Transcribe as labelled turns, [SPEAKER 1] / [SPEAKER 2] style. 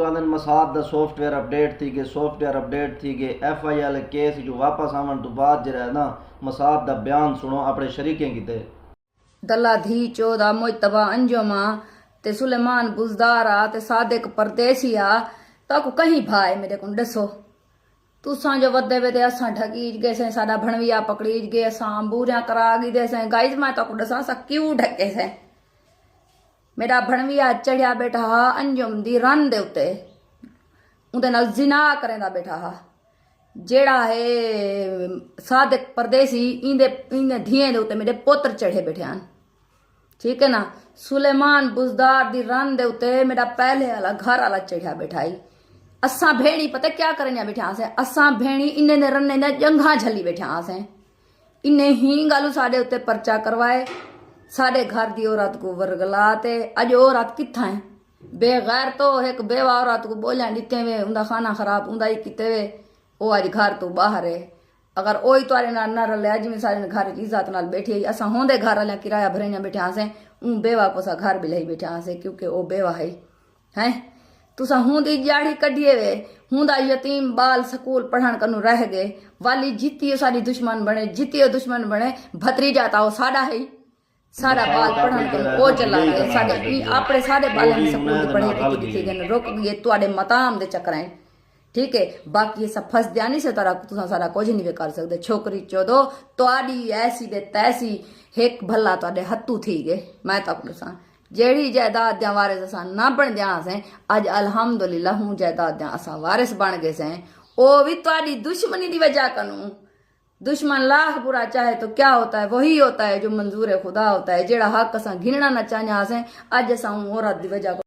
[SPEAKER 1] लोग आंदन मसाद दा software update थी गए, सॉफ्टवेयर अपडेट थी गए, FIL केस जो वापस आवन तो बाद जरा ना मसाद दा बयान सुनो अपने शरीकें किते
[SPEAKER 2] दल्ला धी चौदा मुजतबा अंजुमा ते सुलेमान बुजदारा ते सादिक परदेसी आ ताको कहीं भाई मेरे को दसो तुसां जो वदे वे ते असां ढकीज गए से साडा भणविया पकड़ीज गए असां बूरियां करा गई दे से गाइस मैं ताको दसा सा क्यों ढके से मेरा भणविया चढ़िया बैठा हा अंजुम दी रन दे उत्ते उंदे नाल जिना करेंदा बैठा हा जेड़ा है सादिक परदेसी इंदे इंदे धिए दे उत्ते मेरे पुत्र चढ़े बैठे हैं ठीक है ना। सुलेमान बुजदार दी रन दे उत्ते मेरा पहले वाला घर वाला चढ़िया बैठाई असा भेणी पता क्या करने बैठा से असा भेणी इन्ने ने रन्ने ने जंघा झली बैठा से इन्ने ही गालू साडे उत्ते परचा करवाए साडे घर दी औरत को वर्गला ते अज औरत किथा है बेगैर तो एक बेवा औरत को बोलिया दिते वे उंदा खाना खराब उंदा ही किते वे ओ अज घर तो बाहर है अगर ओही तुआरे नाल न रलिया जिवें सारे घर की इज्जत नाल बैठी असा होंदे घर वाले किराया भरने बैठा से ऊ बेवा को सा घर भी लई बैठा से क्योंकि ओ बेवा है हैं तुसा हूंदी जाड़ी कढिए वे हूंदा यतीम बाल स्कूल पढ़ण कनु रह गए वाली जीतियो सारी दुश्मन बने जीतियो दुश्मन बने भतरीजा ताओ साडा है साडा बाल पढ़ण कनु ओ चला गए साडे अपने साडे बालन स्कूल पढ़े किथे गए रुक गए तुआडे मताम दे चक्करें ठीक है। बाकी ये सब फस जानी से तरह तुसा सारा कुछ नहीं कर सकते छोकरी चोदो तुआडी ऐसी दे तैसी एक भला तुआडे हत्थू थी गए मैं तो दसा जेड़ी जायदाद द्या वारिस असा ना बन दिया से अज अल्हम्दुलिल्लाह हूँ जायदाद द्या असा वारिस बन गए से ओ भी तुआडी दुश्मनी की वजह कनु दुश्मन लाख बुरा चाहे तो क्या होता है वही होता है जो मंजूर खुदा होता है जेड़ा हक असा घिनना न चाहना से अज असा औरत की वजह